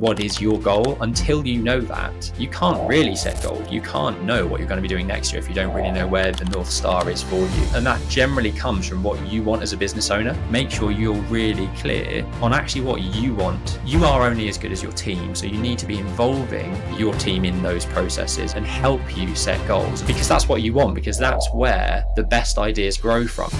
what is your goal. Until you know that, you can't really set goals. You can't know what you're going to be doing next year if you don't really know where the North Star is for you. And that generally comes from what you want as a business owner. Make sure you're really clear on actually what you want. You are only as good as your team, so you need to be involving your team in those processes and help you set goals, because that's what you want, because that's where the best ideas grow from.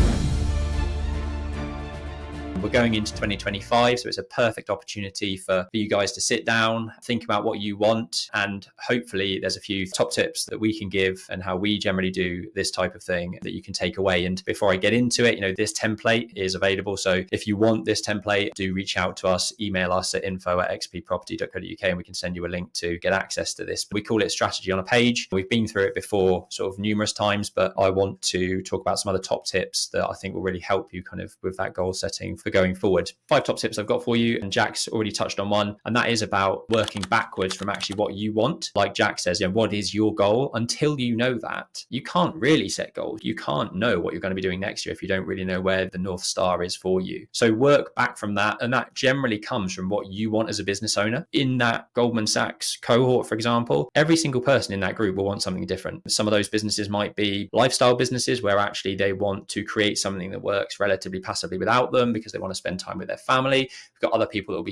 We're going into 2025, so it's a perfect opportunity for you guys to sit down, think about what you want, and hopefully there's a few top tips that we can give and how we generally do this type of thing that you can take away. And before I get into it, this template is available. So if you want this template, do reach out to us, email us at info@xpproperty.co.uk, and we can send you a link to get access to this. We call it strategy on a page. We've been through it before sort of numerous times, but I want to talk about some other top tips that I think will really help you kind of with that goal setting for going forward. 5 top tips I've got for you, and Jack's already touched on one, and that is about working backwards from actually what you want. Like Jack says, what is your goal? Until you know that, you can't really set goals. You can't know what you're going to be doing next year if you don't really know where the North Star is for you. So work back from that, and that generally comes from what you want as a business owner. In that Goldman Sachs cohort, for example, every single person in that group will want something different. Some of those businesses might be lifestyle businesses where actually they want to create something that works relatively passively without them because they want to spend time with their family. We've got other people that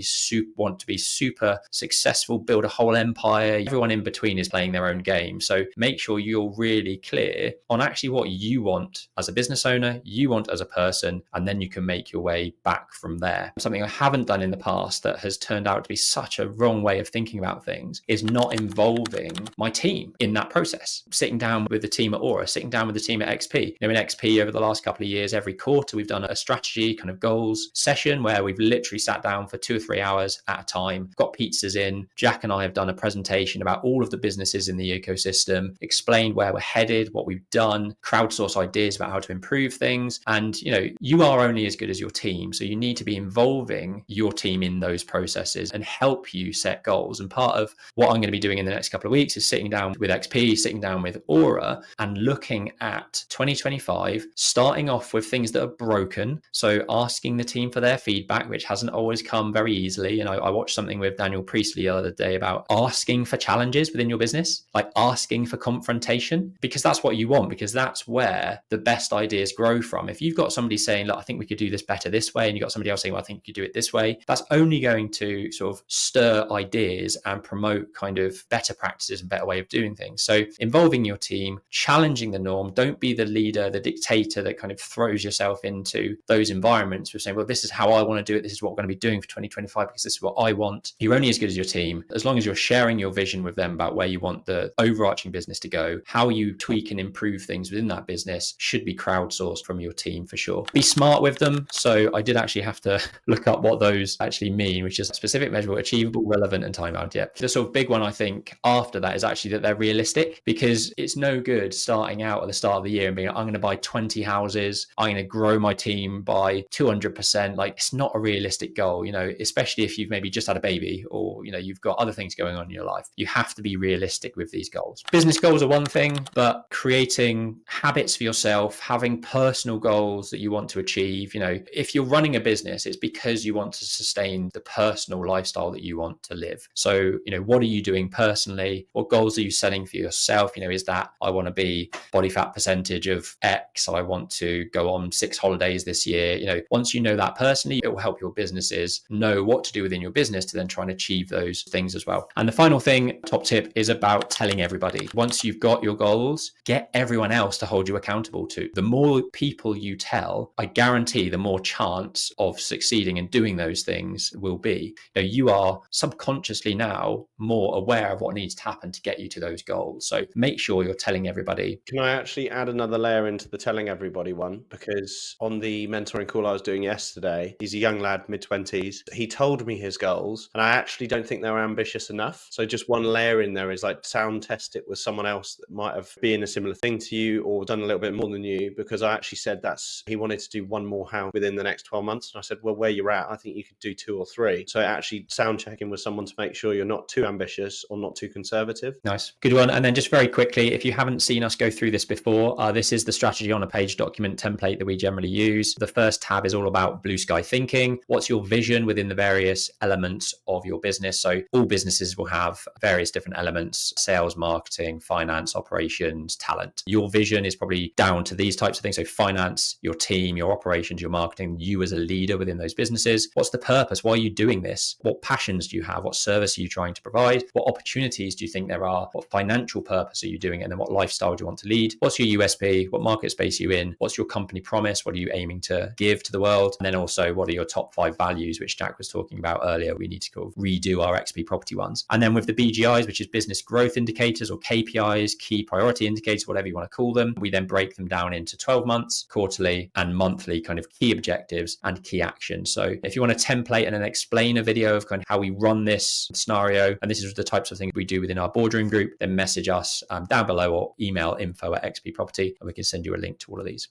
want to be super successful, build a whole empire. Everyone in between is playing their own game. So make sure you're really clear on actually what you want as a business owner, you want as a person, and then you can make your way back from there. Something I haven't done in the past that has turned out to be such a wrong way of thinking about things is not involving my team in that process. Sitting down with the team at Aura, sitting down with the team at XP. In XP over the last couple of years, every quarter we've done a strategy kind of goals session where we've literally sat down for 2 or 3 hours at a time, got pizzas in. Jack and I have done a presentation about all of the businesses in the ecosystem, explained where we're headed, what we've done, crowdsource ideas about how to improve things. And, you are only as good as your team. So you need to be involving your team in those processes and help you set goals. And part of what I'm going to be doing in the next couple of weeks is sitting down with XP, sitting down with Aura and looking at 2025, starting off with things that are broken. So asking the team for their feedback, which hasn't always come very easily. And I watched something with Daniel Priestley the other day about asking for challenges within your business, like asking for confrontation, because that's what you want, because that's where the best ideas grow from. If you've got somebody saying, look, I think we could do this better this way, and you've got somebody else saying, well, I think you could do it this way, that's only going to sort of stir ideas and promote kind of better practices and better way of doing things. So involving your team, challenging the norm. Don't be the leader, the dictator that kind of throws yourself into those environments with saying, well, this is how I want to do it. This is what we're going to be doing for 2025 because this is what I want. You're only as good as your team. As long as you're sharing your vision with them about where you want the overarching business to go, how you tweak and improve things within that business should be crowdsourced from your team for sure. Be smart with them. So I did actually have to look up what those actually mean, which is specific, measurable, achievable, relevant, and time bound. Yeah. The sort of big one I think after that is actually that they're realistic, because it's no good starting out at the start of the year and being like, I'm going to buy 20 houses. I'm going to grow my team by 200%. Like, it's not a realistic goal, especially if you've maybe just had a baby or, you've got other things going on in your life. You have to be realistic with these goals. Business goals are one thing, but creating habits for yourself, having personal goals that you want to achieve. If you're running a business, it's because you want to sustain the personal lifestyle that you want to live. So, what are you doing personally? What goals are you setting for yourself? Is that I want to be body fat percentage of X. I want to go on 6 holidays this year. Once you know that personally, it will help your businesses know what to do within your business to then try and achieve those things as well. And the final thing, top tip, is about telling everybody. Once you've got your goals, get everyone else to hold you accountable to. The more people you tell, I guarantee the more chance of succeeding and doing those things will be. You are subconsciously now more aware of what needs to happen to get you to those goals. So make sure you're telling everybody. Can I actually add another layer into the telling everybody one? Because on the mentoring call I was doing yesterday, he's a young lad, mid-20s. He told me his goals, and I actually don't think they were ambitious enough. So just one layer in there is like sound test it with someone else that might have been a similar thing to you or done a little bit more than you, because I actually said he wanted to do one more house within the next 12 months. And I said, well, where you're at, I think you could do 2 or 3. So actually sound checking with someone to make sure you're not too ambitious or not too conservative. Nice. Good one. And then just very quickly, if you haven't seen us go through this before, this is the strategy on a page document template that we generally use. The first tab is all about about blue sky thinking. What's your vision within the various elements of your business? So all businesses will have various different elements: sales, marketing, finance, operations, talent. Your vision is probably down to these types of things. So finance, your team, your operations, your marketing, you as a leader within those businesses. What's the purpose? Why are you doing this? What passions do you have? What service are you trying to provide? What opportunities do you think there are? What financial purpose are you doing? And then what lifestyle do you want to lead? What's your USP? What market space are you in? What's your company promise? What are you aiming to give to the world? And then also, what are your top 5 values, which Jack was talking about earlier? We need to kind of redo our XP property ones. And then with the BGIs, which is business growth indicators or KPIs, key priority indicators, whatever you want to call them, we then break them down into 12 months, quarterly and monthly kind of key objectives and key actions. So if you want a template and then explain a video of kind of how we run this scenario, and this is the types of things we do within our boardroom group, then message us down below or email info@xpproperty and we can send you a link to all of these.